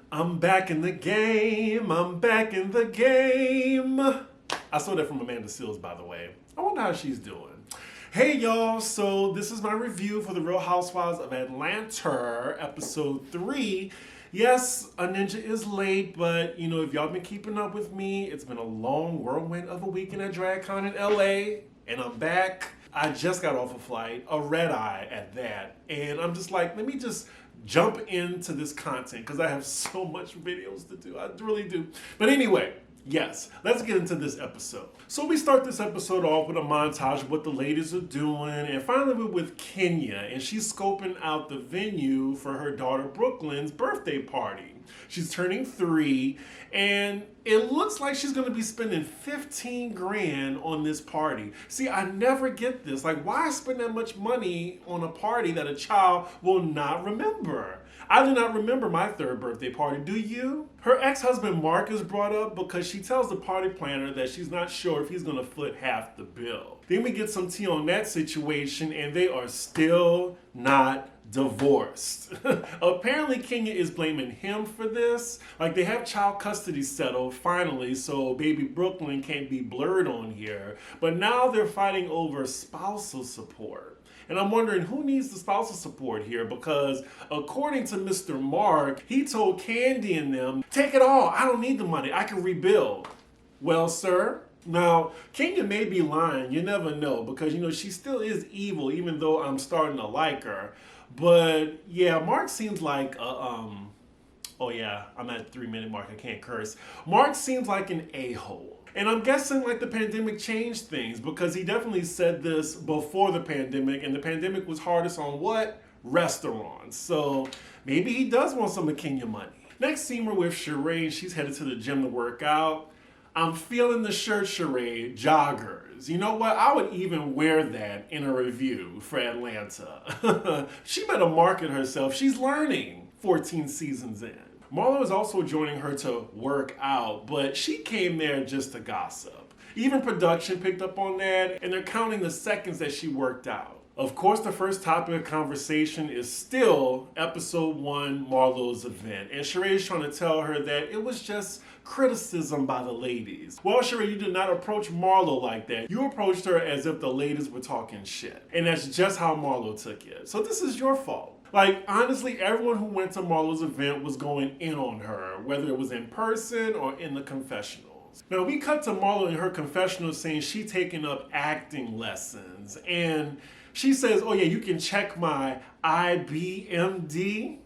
I'm back in the game. I'm back in the game. I saw that from Amanda Seales, by the way. I wonder how she's doing. Hey, y'all. So this is my review for the Real Housewives of Atlanta, episode 3. Yes, a ninja is late, but, you know, if y'all been keeping up with me, it's been a long whirlwind of a weekend at DragCon in LA, and I'm back. I just got off a flight, a red eye at that, and I'm just like, let me just jump into this content because I have so much videos to do. I really do. But anyway, yes, let's get into this episode. So we start this episode off with a montage of what the ladies are doing, and finally we're with Kenya, and she's scoping out the venue for her daughter Brooklyn's birthday party. She's turning 3, and it looks like she's gonna be spending 15 grand on this party. See, I never get this. Like, why spend that much money on a party that a child will not remember? I do not remember my 3rd birthday party. Do you? Her ex-husband Mark is brought up because she tells the party planner that she's not sure if he's gonna foot half the bill. Then we get some tea on that situation, and they are still not divorced. Apparently Kenya is blaming him for this. Like, they have child custody settled finally, so baby Brooklyn can't be blurred on here. But now they're fighting over spousal support. And I'm wondering who needs the spousal support here, because according to Mr. Mark, he told Kandi and them, take it all, I don't need the money, I can rebuild. Well, sir, now, Kenya may be lying, you never know, because, you know, she still is evil, even though I'm starting to like her. But, yeah, Mark seems like oh yeah, I'm at the 3-minute mark, I can't curse. Mark seems like an a-hole. And I'm guessing like the pandemic changed things, because he definitely said this before the pandemic, and the pandemic was hardest on what? Restaurants. So maybe he does want some of Kenya money. Next scene, we're with Sheree. She's headed to the gym to work out. I'm feeling the shirt, Sheree, joggers. You know what? I would even wear that in a review for Atlanta. She better market herself. She's learning 14 seasons in. Marlo is also joining her to work out, but she came there just to gossip. Even production picked up on that, and they're counting the seconds that she worked out. Of course, the first topic of conversation is still episode 1, Marlo's event. And Sheree is trying to tell her that it was just criticism by the ladies. Well, Sheree, you did not approach Marlo like that. You approached her as if the ladies were talking shit. And that's just how Marlo took it. So this is your fault. Like, honestly, everyone who went to Marlo's event was going in on her, whether it was in person or in the confessionals. Now, we cut to Marlo in her confessional saying she's taking up acting lessons. And she says, oh yeah, you can check my IBMD.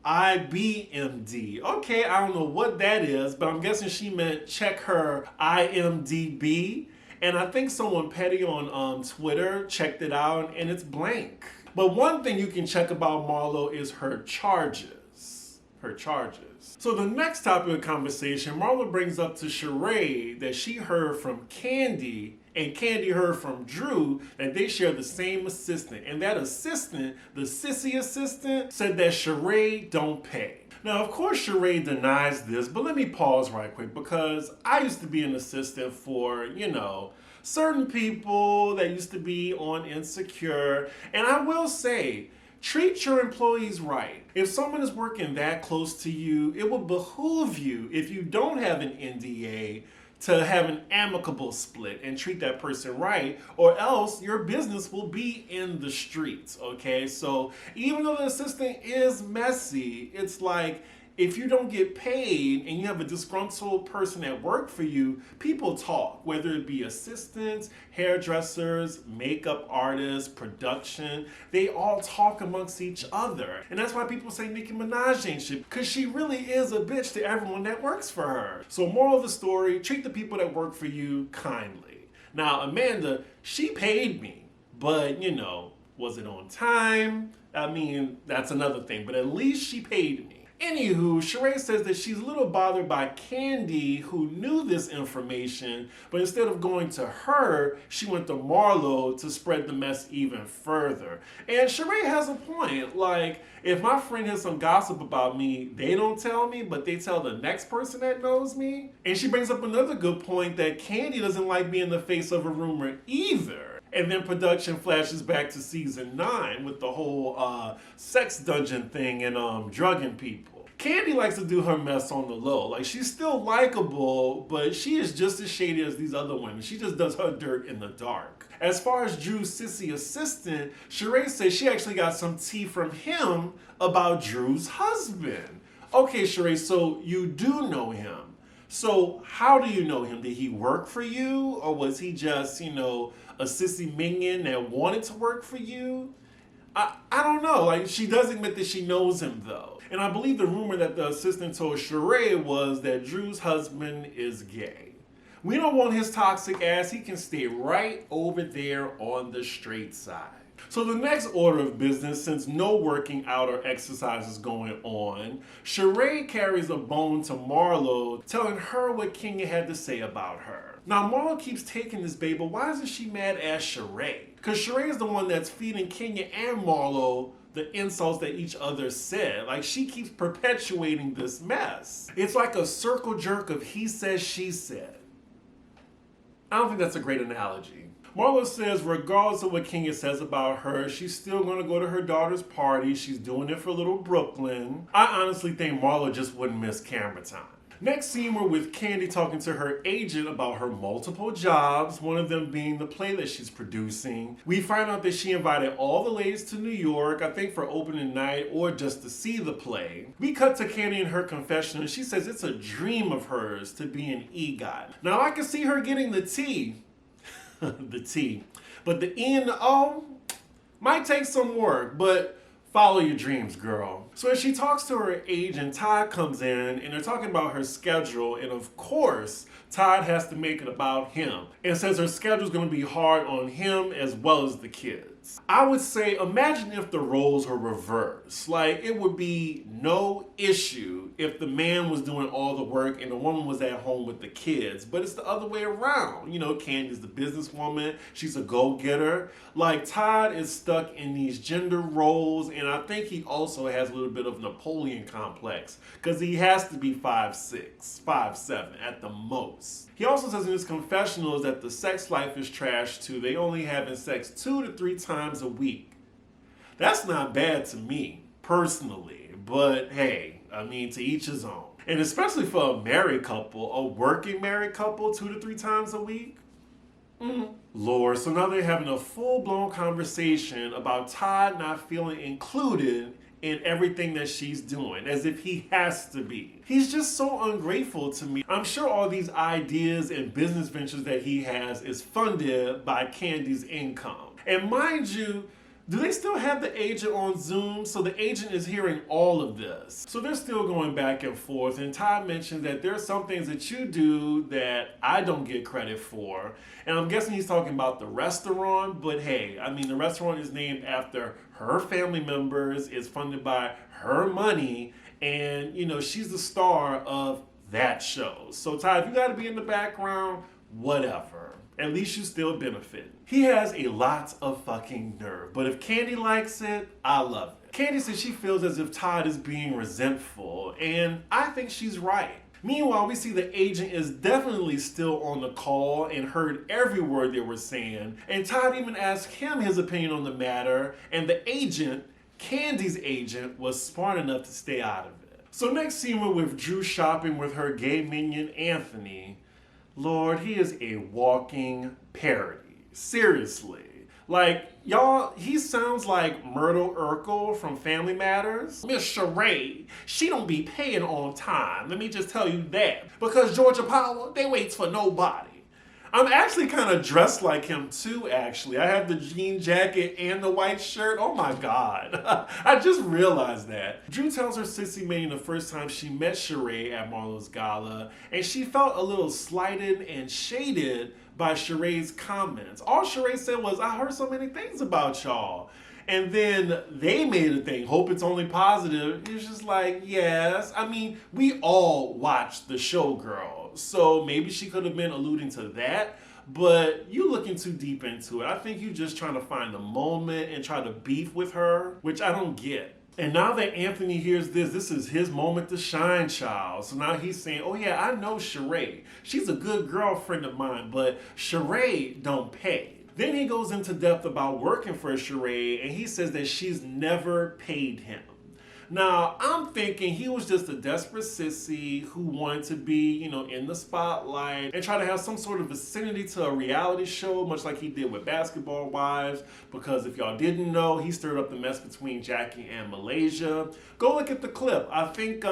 IBMD. Okay, I don't know what that is, but I'm guessing she meant check her IMDb. And I think someone petty on Twitter checked it out, and it's blank. But one thing you can check about Marlo is her charges. Her charges. So the next topic of conversation, Marlo brings up to Sheree that she heard from Kandi, and Kandi heard from Drew that they share the same assistant. And that assistant, the sissy assistant, said that Sheree don't pay. Now, of course, Sheree denies this, but let me pause right quick, because I used to be an assistant for, you know, certain people that used to be on Insecure. And I will say, treat your employees right. If someone is working that close to you, it will behoove you, if you don't have an NDA, to have an amicable split and treat that person right, or else your business will be in the streets, okay? So even though the assistant is messy, it's like, if you don't get paid and you have a disgruntled person at work for you, people talk, whether it be assistants, hairdressers, makeup artists, production, they all talk amongst each other. And that's why people say Nicki Minaj ain't shit, because she really is a bitch to everyone that works for her. So moral of the story, treat the people that work for you kindly. Now, Amanda, she paid me, but you know, was it on time? I mean, that's another thing, but at least she paid me. Anywho, Sheree says that she's a little bothered by Kandi, who knew this information, but instead of going to her, she went to Marlo to spread the mess even further. And Sheree has a point. Like, if my friend has some gossip about me, they don't tell me, but they tell the next person that knows me. And she brings up another good point, that Kandi doesn't like being the face of a rumor either. And then production flashes back to season 9 with the whole sex dungeon thing and drugging people. Kandi likes to do her mess on the low. Like, she's still likable, but she is just as shady as these other women. She just does her dirt in the dark. As far as Drew's sissy assistant, Sheree says she actually got some tea from him about Drew's husband. Okay, Sheree, so you do know him. So how do you know him? Did he work for you? Or was he just, a sissy minion that wanted to work for you? I don't know. Like, she does admit that she knows him, though. And I believe the rumor that the assistant told Sheree was that Drew's husband is gay. We don't want his toxic ass. He can stay right over there on the straight side. So the next order of business, since no working out or exercise is going on, Sheree carries a bone to Marlo, telling her what Kenya had to say about her. Now Marlo keeps taking this bait, but why isn't she mad at Sheree? Because Sheree is the one that's feeding Kenya and Marlo the insults that each other said. Like, she keeps perpetuating this mess. It's like a circle jerk of he says, she said. I don't think that's a great analogy. Marlo says regardless of what Kenya says about her, she's still going to go to her daughter's party. She's doing it for little Brooklyn. I honestly think Marlo just wouldn't miss camera time. Next scene, we're with Kandi talking to her agent about her multiple jobs, one of them being the play that she's producing. We find out that she invited all the ladies to New York, I think for opening night or just to see the play. We cut to Kandi in her confession and she says it's a dream of hers to be an EGOT. Now I can see her getting the T, the T, but the E and the O might take some work, but follow your dreams, girl. So as she talks to her agent, Todd comes in and they're talking about her schedule, and of course, Todd has to make it about him and says her schedule's gonna be hard on him as well as the kids. I would say, imagine if the roles were reversed. Like, it would be no issue if the man was doing all the work and the woman was at home with the kids, but it's the other way around. Candy's the businesswoman, she's a go-getter. Like, Todd is stuck in these gender roles, and I think he also has a little bit of Napoleon complex because he has to be 5'6", 5'7" at the most. He also says in his confessionals that the sex life is trash too. They only having sex 2 to 3 times a week. That's not bad to me, personally. But hey, to each his own. And especially for a married couple, a working married couple, 2 to 3 times a week? Lord, so now they're having a full-blown conversation about Todd not feeling included in everything that she's doing, as if he has to be. He's just so ungrateful to me. I'm sure all these ideas and business ventures that he has is funded by Kandi's income. And mind you, do they still have the agent on Zoom? So the agent is hearing all of this. So they're still going back and forth. And Todd mentioned that there are some things that you do that I don't get credit for. And I'm guessing he's talking about the restaurant. But hey, the restaurant is named after her family members. It's funded by her money. And, she's the star of that show. So Todd, if you got to be in the background, whatever. At least you still benefit. He has a lot of fucking nerve, but if Kandi likes it, I love it. Kandi says she feels as if Todd is being resentful, and I think she's right. Meanwhile, we see the agent is definitely still on the call and heard every word they were saying, and Todd even asked him his opinion on the matter, and the agent, Kandi's agent, was smart enough to stay out of it. So next scene we're with Drew shopping with her gay minion, Anthony. Lord, he is a walking parody. Seriously. Like, y'all, he sounds like Myrtle Urkel from Family Matters. Miss Sheree, she don't be paying on time. Let me just tell you that. Because Georgia Power, they waits for nobody. I'm actually kind of dressed like him too, actually. I have the jean jacket and the white shirt. Oh my God. I just realized that. Drew tells her sissy minion the first time she met Sheree at Marlo's gala, and she felt a little slighted and shaded by Sheree's comments. All Sheree said was, I heard so many things about y'all. And then they made a thing, hope it's only positive. It's just like, yes. We all watched the show, girl. So maybe she could have been alluding to that, but you looking too deep into it. I think you just trying to find a moment and try to beef with her, which I don't get. And now that Anthony hears this is his moment to shine, child. So now he's saying, oh yeah, I know Sheree. She's a good girlfriend of mine, but Sheree don't pay. Then he goes into depth about working for Sheree, and he says that she's never paid him. Now, I'm thinking he was just a desperate sissy who wanted to be, in the spotlight and try to have some sort of vicinity to a reality show, much like he did with Basketball Wives, because if y'all didn't know, he stirred up the mess between Jackie and Malaysia. Go look at the clip. I think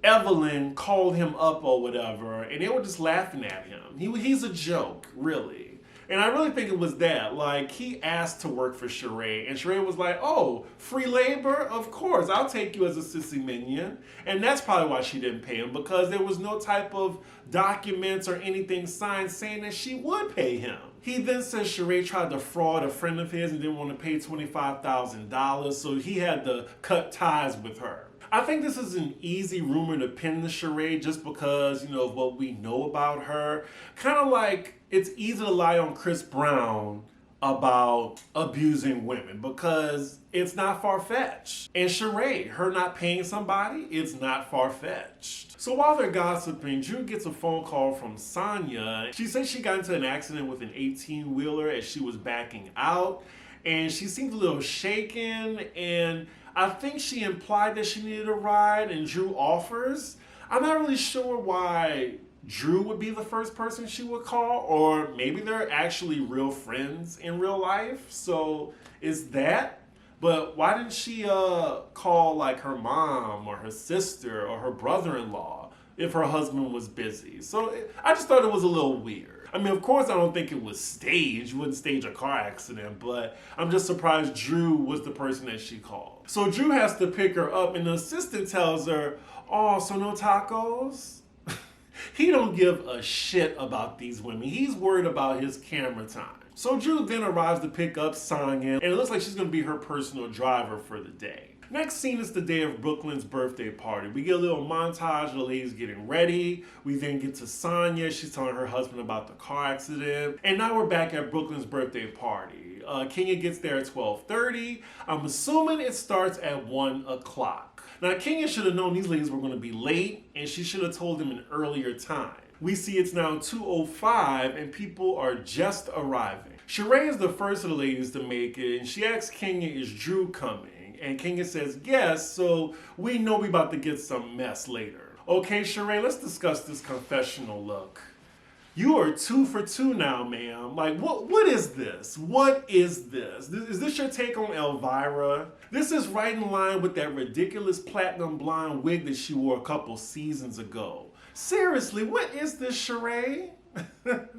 Evelyn called him up or whatever, and they were just laughing at him. He's a joke, really. And I really think it was that. Like, he asked to work for Sheree, and Sheree was like, oh, free labor? Of course, I'll take you as a sissy minion. And that's probably why she didn't pay him, because there was no type of documents or anything signed saying that she would pay him. He then says Sheree tried to fraud a friend of his and didn't want to pay $25,000, so he had to cut ties with her. I think this is an easy rumor to pin to Sheree just because, of what we know about her. Kind of like it's easy to lie on Chris Brown about abusing women because it's not far-fetched. And Sheree, her not paying somebody, it's not far-fetched. So while they're gossiping, Drew gets a phone call from Sonya. She says she got into an accident with an 18-wheeler as she was backing out. And she seemed a little shaken, and I think she implied that she needed a ride, and Drew offers. I'm not really sure why Drew would be the first person she would call, or maybe they're actually real friends in real life, so it's that. But why didn't she call like her mom or her sister or her brother-in-law if her husband was busy? So I just thought it was a little weird. I mean, of course, I don't think it was staged. You wouldn't stage a car accident, but I'm just surprised Drew was the person that she called. So Drew has to pick her up, and the assistant tells her, oh, so no tacos? He don't give a shit about these women. He's worried about his camera time. So Drew then arrives to pick up Sonya, and it looks like she's going to be her personal driver for the day. Next scene is the day of Brooklyn's birthday party. We get a little montage of the ladies getting ready. We then get to Sonya. She's telling her husband about the car accident. And now we're back at Brooklyn's birthday party. Kenya gets there at 12:30. I'm assuming it starts at 1 o'clock. Now, Kenya should have known these ladies were going to be late, and she should have told them an earlier time. We see it's now 2:05, and people are just arriving. Sheree is the first of the ladies to make it, and she asks Kenya, is Drew coming? And Kenya says yes, so we know we about to get some mess later. Okay, Sheree, let's discuss this confessional look. You are 2 for 2 now, ma'am. Like, what is this? What is this? Is this your take on Elvira? This is right in line with that ridiculous platinum blonde wig that she wore a couple seasons ago. Seriously, what is this, Sheree?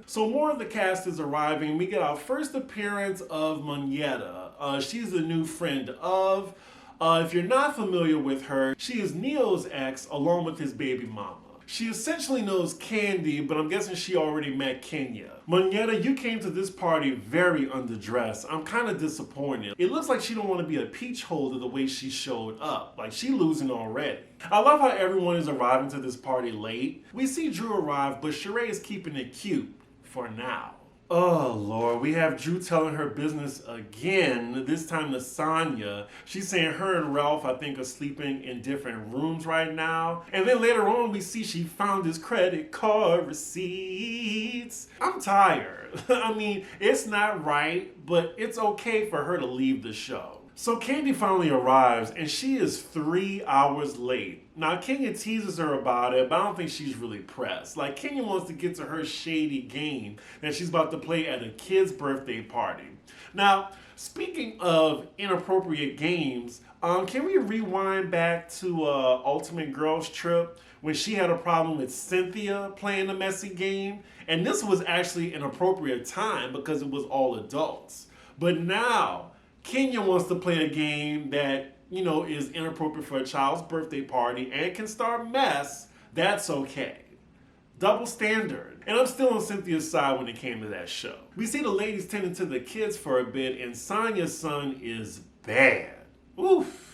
So more of the cast is arriving. We get our first appearance of Moneta. She's the new friend of. If you're not familiar with her, she is Neo's ex along with his baby mama. She essentially knows Kandi, but I'm guessing she already met Kenya. Moneta, you came to this party very underdressed. I'm kind of disappointed. It looks like she don't want to be a peach holder the way she showed up. Like, she losing already. I love how everyone is arriving to this party late. We see Drew arrive, but Sheree is keeping it cute for now. Oh, Lord, we have Drew telling her business again, this time to Sonya. She's saying her and Ralph, I think, are sleeping in different rooms right now. And then later on, we see she found his credit card receipts. I'm tired. I mean, it's not right, but it's okay for her to leave the show. So Kandi finally arrives, and she is 3 hours late. Now, Kenya teases her about it, but I don't think she's really pressed. Like, Kenya wants to get to her shady game that she's about to play at a kid's birthday party. Now, speaking of inappropriate games, can we rewind back to Ultimate Girls Trip when she had a problem with Cynthia playing a messy game? And this was actually an appropriate time because it was all adults. But now, Kenya wants to play a game that, is inappropriate for a child's birthday party and can start mess. That's okay. Double standard. And I'm still on Cynthia's side when it came to that show. We see the ladies tending to the kids for a bit, and Sonya's son is bad. Oof.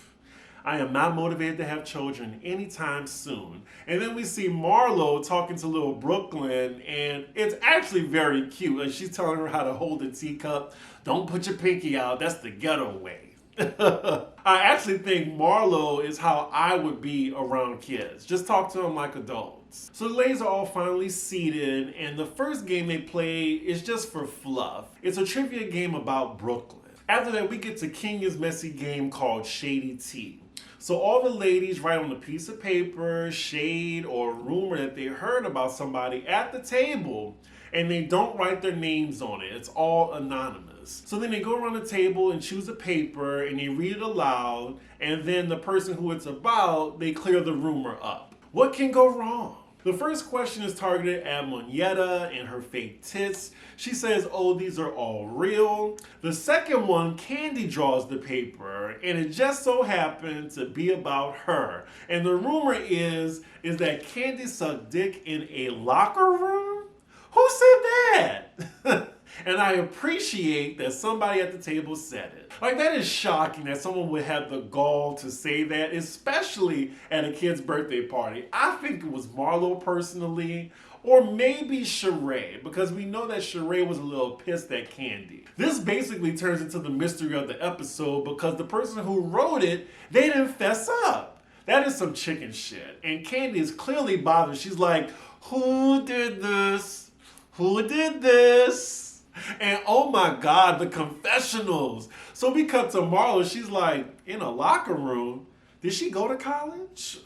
I am not motivated to have children anytime soon. And then we see Marlo talking to little Brooklyn, and it's actually very cute. And she's telling her how to hold a teacup. Don't put your pinky out. That's the ghetto way. I actually think Marlo is how I would be around kids. Just talk to them like adults. So the ladies are all finally seated, and the first game they play is just for fluff. It's a trivia game about Brooklyn. After that, we get to Kenya's messy game called Shady Tea. So all the ladies write on a piece of paper, shade, or rumor that they heard about somebody at the table, and they don't write their names on it. It's all anonymous. So then they go around the table and choose a paper, and they read it aloud, and then the person who it's about, they clear the rumor up. What can go wrong? The first question is targeted at Monietta and her fake tits. She says, oh, these are all real. The second one, Kandi draws the paper, and it just so happened to be about her. And the rumor is that Kandi sucked dick in a locker room? Who said that? And I appreciate that somebody at the table said it. Like, that is shocking that someone would have the gall to say that, especially at a kid's birthday party. I think it was Marlo personally, or maybe Sheree, because we know that Sheree was a little pissed at Kandi. This basically turns into the mystery of the episode because the person who wrote it, they didn't fess up. That is some chicken shit. And Kandi is clearly bothered. She's like, who did this? Who did this? And oh my God, the confessionals. So we cut to Marlo. She's like, in a locker room? Did she go to college?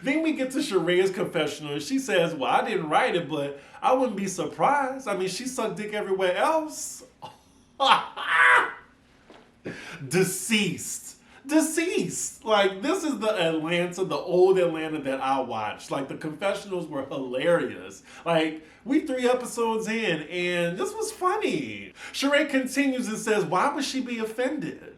Then we get to Sheree's confessional. And she says, well, I didn't write it, but I wouldn't be surprised. I mean, she sucked dick everywhere else. Deceased. Like, this is the Atlanta, the old Atlanta that I watched. Like, the confessionals were hilarious. Like, we 3 episodes in, and this was funny. Sheree continues and says, why would she be offended?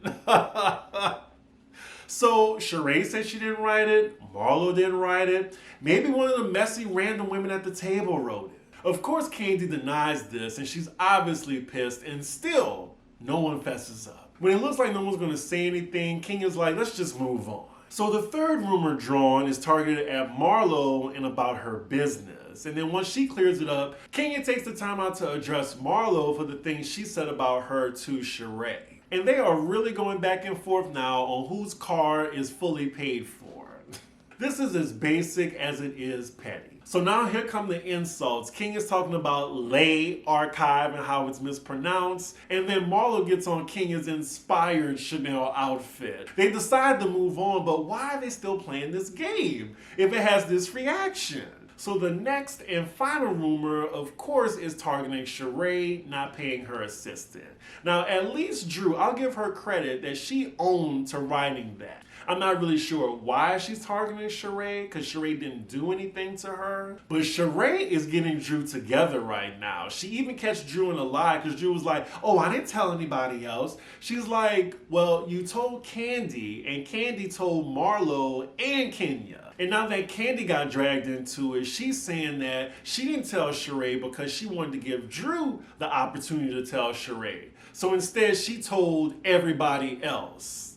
So Sheree said she didn't write it. Marlo didn't write it. Maybe one of the messy random women at the table wrote it. Of course, Kandi denies this, and she's obviously pissed, and still, no one fesses up. When it looks like no one's going to say anything, Kenya's like, let's just move on. So the third rumor drawn is targeted at Marlo and about her business. And then once she clears it up, Kenya takes the time out to address Marlo for the things she said about her to Sheree. And they are really going back and forth now on whose car is fully paid for. This is as basic as it is petty. So now here come the insults. King is talking about Lay Archive and how it's mispronounced. And then Marlo gets on Kenya's inspired Chanel outfit. They decide to move on, but why are they still playing this game if it has this reaction? So the next and final rumor, of course, is targeting Sheree not paying her assistant. Now, at least Drew, I'll give her credit that she owned to writing that. I'm not really sure why she's targeting Sheree, because Sheree didn't do anything to her. But Sheree is getting Drew together right now. She even catch Drew in a lie, because Drew was like, oh, I didn't tell anybody else. She's like, well, you told Kandi, and Kandi told Marlo and Kenya. And now that Kandi got dragged into it, she's saying that she didn't tell Sheree because she wanted to give Drew the opportunity to tell Sheree. So instead, she told everybody else.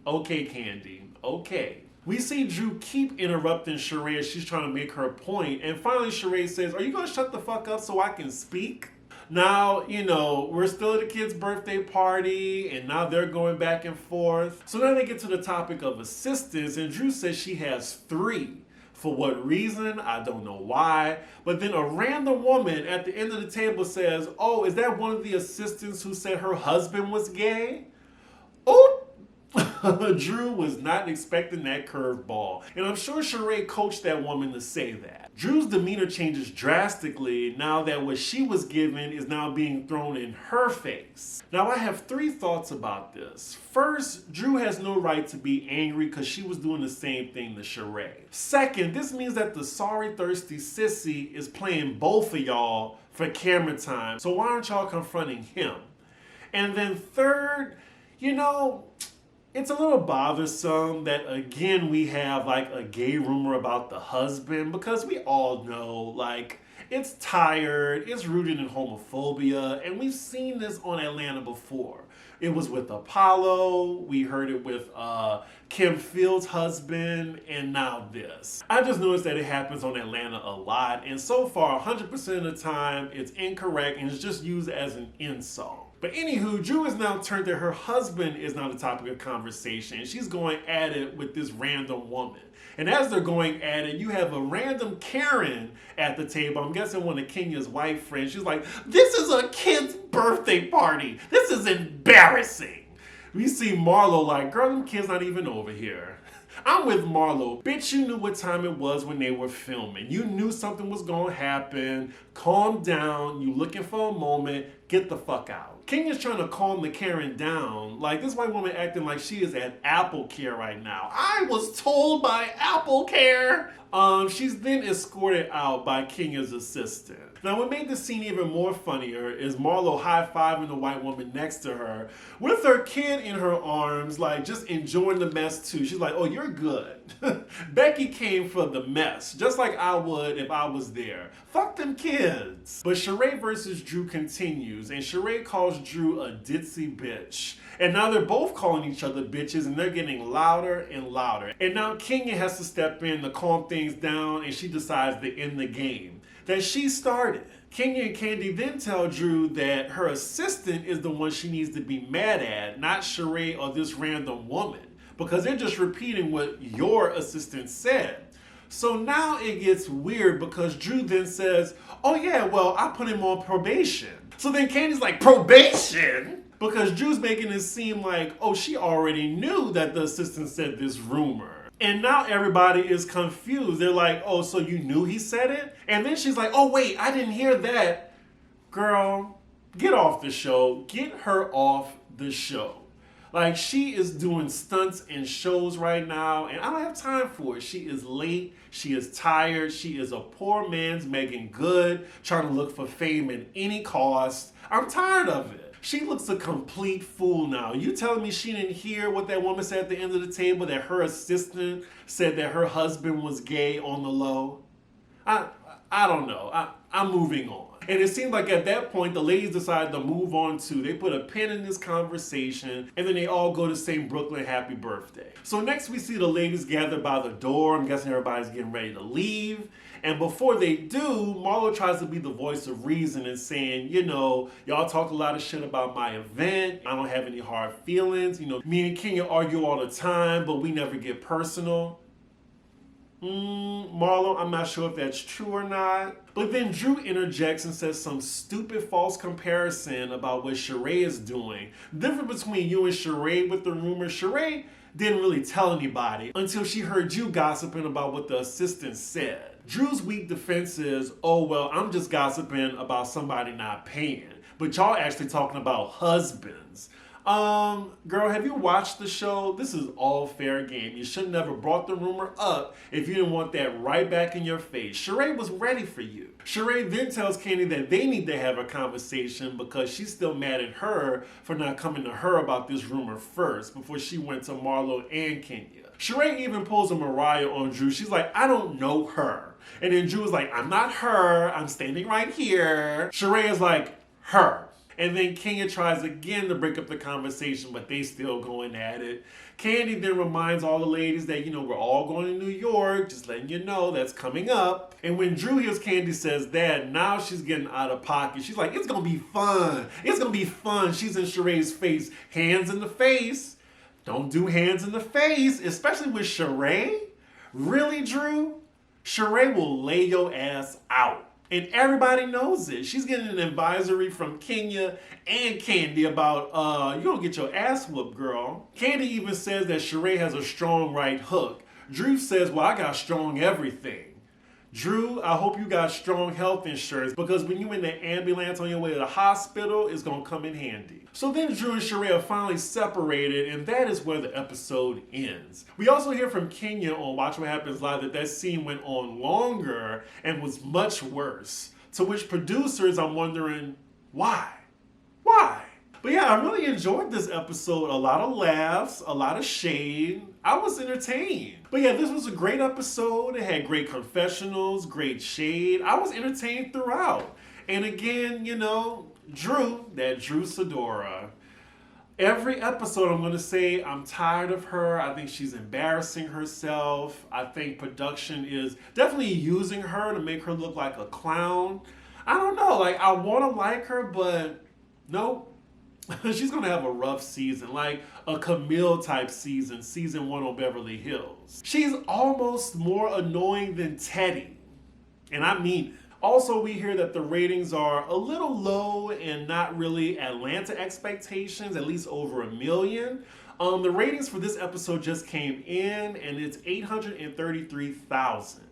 Okay, Kandi, okay. We see Drew keep interrupting Sheree as she's trying to make her point. And finally, Sheree says, are you going to shut the fuck up so I can speak? Now, you know, we're still at a kid's birthday party, and now they're going back and forth. So now they get to the topic of assistants, and Drew says she has 3. For what reason? I don't know why. But then a random woman at the end of the table says, oh, is that one of the assistants who said her husband was gay? Oh! Drew was not expecting that curveball. And I'm sure Sheree coached that woman to say that. Drew's demeanor changes drastically now that what she was given is now being thrown in her face. Now I have 3 thoughts about this. First, Drew has no right to be angry because she was doing the same thing to Sheree. Second, this means that the sorry thirsty sissy is playing both of y'all for camera time. So why aren't y'all confronting him? And then third, you know, it's a little bothersome that, again, we have like a gay rumor about the husband, because we all know, like, it's tired, it's rooted in homophobia, and we've seen this on Atlanta before. It was with Apollo, we heard it with Kim Field's husband, and now this. I just noticed that it happens on Atlanta a lot, and so far, 100% of the time, it's incorrect and it's just used as an insult. But anywho, Drew has now turned that her husband is now the topic of conversation. She's going at it with this random woman. And as they're going at it, you have a random Karen at the table. I'm guessing one of Kenya's white friends. She's like, this is a kid's birthday party. This is embarrassing. We see Marlo like, girl, them kids not even over here. I'm with Marlo. Bitch, you knew what time it was when they were filming. You knew something was going to happen. Calm down. You looking for a moment. Get the fuck out. Kenya's trying to calm the Karen down. Like, this white woman acting like she is at Apple Care right now. I was told by Apple Care. She's then escorted out by Kenya's assistant. Now, what made the scene even more funnier is Marlo high-fiving the white woman next to her with her kid in her arms, like just enjoying the mess too. She's like, oh, you're good. Becky came for the mess, just like I would if I was there. Fuck them kids. But Sheree versus Drew continues, and Sheree calls Drew a ditzy bitch. And now they're both calling each other bitches, and they're getting louder and louder. And now Kenya has to step in to calm things down, and she decides to end the game that she started. Kenya and Kandi then tell Drew that her assistant is the one she needs to be mad at, not Sheree or this random woman, because they're just repeating what your assistant said. So now it gets weird because Drew then says, oh yeah, well, I put him on probation. So then Kandi's like, probation? Because Drew's making it seem like, oh, she already knew that the assistant said this rumor. And now everybody is confused. They're like, oh, so you knew he said it? And then she's like, oh, wait, I didn't hear that. Girl, get off the show. Get her off the show. Like, she is doing stunts and shows right now, and I don't have time for it. She is late. She is tired. She is a poor man's Megan Good, trying to look for fame at any cost. I'm tired of it. She looks a complete fool now. You telling me she didn't hear what that woman said at the end of the table, that her assistant said that her husband was gay on the low? I don't know. I'm moving on. And it seemed like at that point, the ladies decided to move on too. They put a pin in this conversation, and then they all go to sing Brooklyn happy birthday. So next we see the ladies gathered by the door. I'm guessing everybody's getting ready to leave. And before they do, Marlo tries to be the voice of reason and saying, you know, y'all talk a lot of shit about my event. I don't have any hard feelings. You know, me and Kenya argue all the time, but we never get personal. Marlo, I'm not sure if that's true or not. But then Drew interjects and says some stupid false comparison about what Sheree is doing. The difference between you and Sheree with the rumor, Sheree didn't really tell anybody until she heard you gossiping about what the assistant said. Drew's weak defense is, oh, well, I'm just gossiping about somebody not paying. But y'all actually talking about husbands. Girl, have you watched the show? This is all fair game. You should never brought the rumor up if you didn't want that right back in your face. Sheree was ready for you. Sheree then tells Kandi that they need to have a conversation because she's still mad at her for not coming to her about this rumor first before she went to Marlo and Kenya. Sheree even pulls a Mariah on Drew. She's like, I don't know her. And then Drew is like, I'm not her. I'm standing right here. Sheree is like, her. And then Kenya tries again to break up the conversation, but they still going at it. Kandi then reminds all the ladies that, you know, we're all going to New York, just letting you know that's coming up. And when Drew hears Kandi says that, now she's getting out of pocket. She's like, it's going to be fun. It's going to be fun. She's in Sheree's face. Hands in the face. Don't do hands in the face, especially with Sheree. Really, Drew? Sheree will lay your ass out. And everybody knows it. She's getting an advisory from Kenya and Kandi about, you're going to get your ass whooped, girl. Kandi even says that Sheree has a strong right hook. Drew says, well, I got strong everything. Drew, I hope you got strong health insurance because when you in the ambulance on your way to the hospital, it's going to come in handy. So then Drew and Sheree are finally separated, and that is where the episode ends. We also hear from Kenya on Watch What Happens Live that that scene went on longer and was much worse. To which producers, I'm wondering, why? Why? But yeah, I really enjoyed this episode. A lot of laughs, a lot of shade. I was entertained. But yeah, this was a great episode. It had great confessionals, great shade. I was entertained throughout. And again, you know, Drew, that Drew Sidora. Every episode I'm going to say I'm tired of her. I think she's embarrassing herself. I think production is definitely using her to make her look like a clown. I don't know. Like, I want to like her, but nope. she's gonna have a rough season, like a Camille type season, season 1 on Beverly Hills. She's almost more annoying than Teddy, and I mean it. Also, we hear that the ratings are a little low and not really Atlanta expectations, at least over 1 million. The ratings for this episode just came in and it's 833,000.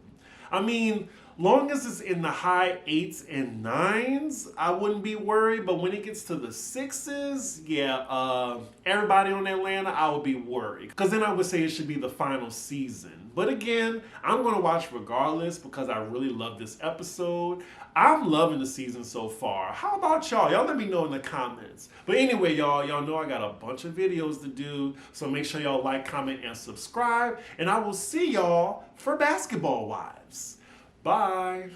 I mean, long as it's in the high 8s and 9s, I wouldn't be worried. But when it gets to the 6s, yeah, everybody on Atlanta, I would be worried. Because then I would say it should be the final season. But again, I'm going to watch regardless because I really love this episode. I'm loving the season so far. How about y'all? Y'all let me know in the comments. But anyway, y'all know I got a bunch of videos to do. So make sure y'all like, comment, and subscribe. And I will see y'all for Basketball Wives. Bye.